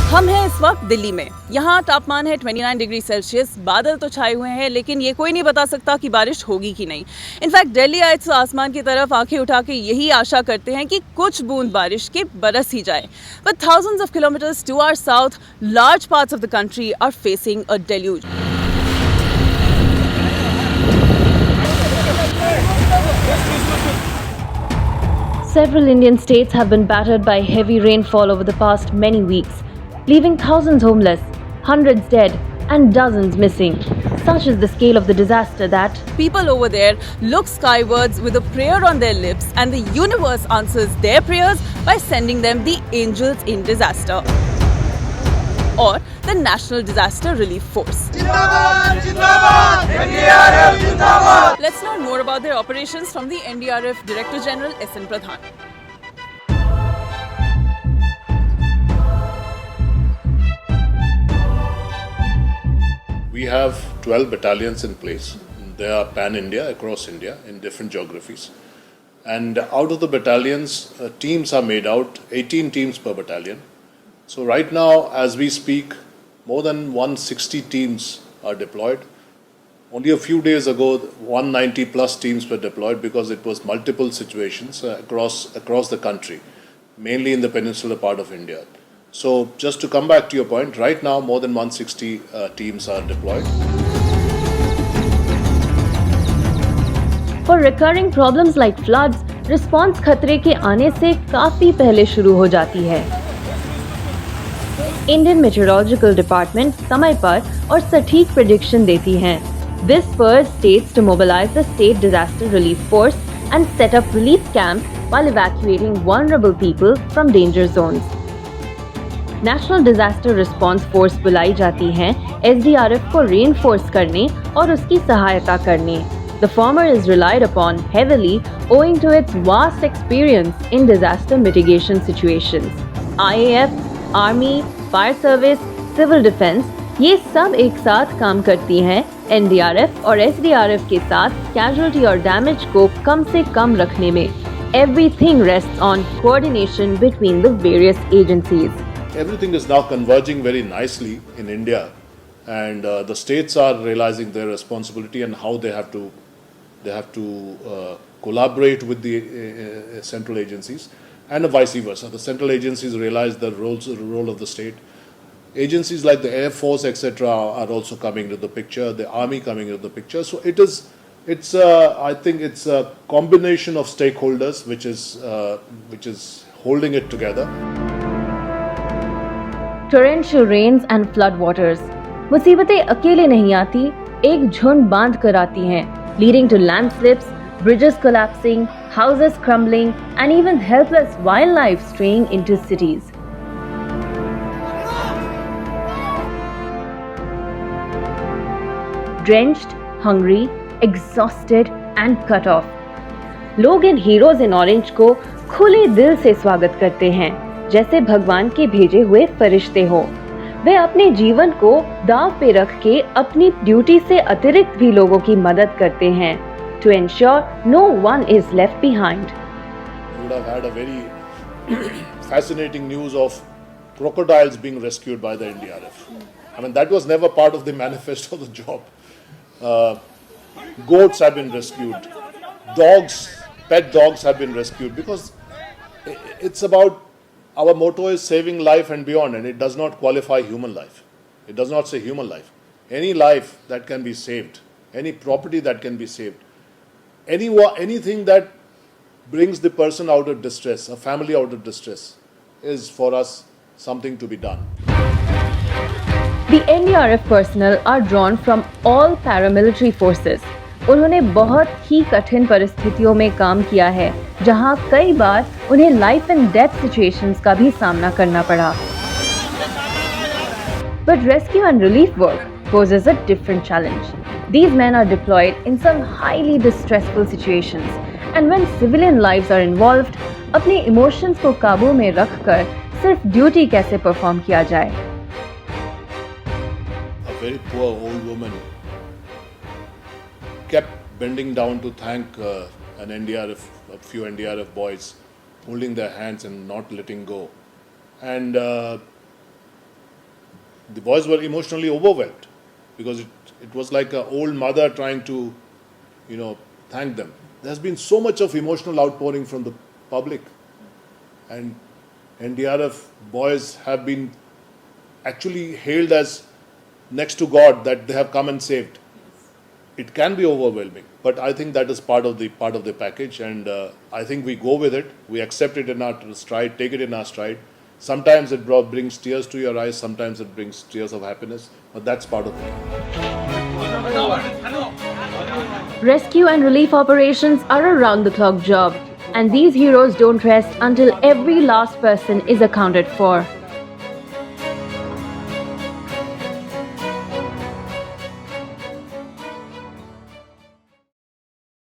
हम हैं इस वक्त दिल्ली में। यहाँ तापमान है 29 डिग्री सेल्सियस। बादल तो छाए हुए हैं, लेकिन ये कोई नहीं बता सकता कि बारिश होगी कि नहीं। इनफैक्ट दिल्ली आए तो आसमान की तरफ आंखें उठा के यही आशा करते हैं कि कुछ बूंद बारिश के बरस ही जाए। But thousands of kilometers to our south, large parts of the country are facing a deluge. Several Indian states have been battered by heavy rainfall over the past many weeks, leaving thousands homeless, hundreds dead, and dozens missing. Such is the scale of the disaster that people over there look skywards with a prayer on their lips, and the universe answers their prayers by sending them the angels in disaster, or the National Disaster Relief Force. Jindabad, Jindabad, NDRF, Jindabad. Let's learn more about their operations from the NDRF Director General S.N. Pradhan. We have 12 battalions in place. They are pan-India, across India, in different geographies. And out of the battalions, teams are made out, 18 teams per battalion. So right now, as we speak, more than 160 teams are deployed. Only a few days ago, 190 plus teams were deployed because it was multiple situations across the country, mainly in the peninsular part of India. So just to come back to your point, right now more than 160 teams are deployed. For recurring problems like floods, response खतरे के आने से काफी पहले शुरू हो जाती है। Indian Meteorological Department समय पर और सटीक prediction देती हैं. This spurs states to mobilize the State Disaster Relief Force and set up relief camps while evacuating vulnerable people from danger zones. National disaster response force बुलाई जाती हैं एसडीआरएफ को रेनफोर्स करने और उसकी सहायता करने. The former is relied upon heavily owing to its vast experience in disaster mitigation situations. IAF, Army, Fire Service, Civil Defense ये सब एक साथ काम करती हैं एनडीआरएफ और एसडीआरएफ के साथ कैजुअल्टी और डैमेज को कम से कम रखने में. Everything rests on coordination between the various agencies. Everything is now converging very nicely in India, and the states are realizing their responsibility and how they have to collaborate with the central agencies, and vice versa. The central agencies realize the role of the state. Agencies like the Air Force, etc., are also coming to the picture. The Army coming into the picture. So I think it's a combination of stakeholders which is holding it together. Torrential rains and flood waters. मुसीबतें अकेले नहीं आती, एक झुंड बांध कर आती हैं, leading to landslips, bridges collapsing, houses crumbling, and even helpless wildlife straying into cities. Drenched, hungry, exhausted, and cut off. लोग इन heroes in orange को खुले दिल से स्वागत करते हैं, जैसे भगवान के भेजे हुए फरिश्ते हो. वे अपने जीवन को दांव पे रख के अपनी ड्यूटी से अतिरिक्त भी लोगों की मदद करते हैं, to ensure no one is left behind. You would have had a very fascinating news of crocodiles being rescued by the NDRF. I mean, that was never part of the manifesto of the job. Goats have been rescued. Pet dogs have been rescued, because it's about, our motto is saving life and beyond, and it does not qualify human life. It does not say human life. Any life that can be saved, any property that can be saved, anything that brings the person out of distress, a family out of distress, is for us something to be done. The NDRF personnel are drawn from all paramilitary forces. उन्होंने बहुत ही कठिन परिस्थितियों में काम किया है, जहां कई बार उन्हें लाइफ एंड डेथ सिचुएशंस का भी सामना करना पड़ा. But rescue and relief work poses a different challenge. These men are deployed in some highly distressful situations, and when civilian lives are involved, अपने इमोशंस को काबू में रखकर सिर्फ ड्यूटी कैसे परफॉर्म किया जाए. A very poor old woman kept bending down to thank a few NDRF boys, holding their hands and not letting go. And the boys were emotionally overwhelmed because it was like an old mother trying to, thank them. There's been so much of emotional outpouring from the public, and NDRF boys have been actually hailed as next to God, that they have come and saved. It can be overwhelming, but I think that is part of the package, and I think we go with it. We accept it in our stride, take it in our stride. Sometimes it brings tears to your eyes, sometimes it brings tears of happiness, but that's part of it. Rescue and relief operations are a round-the-clock job, and these heroes don't rest until every last person is accounted for.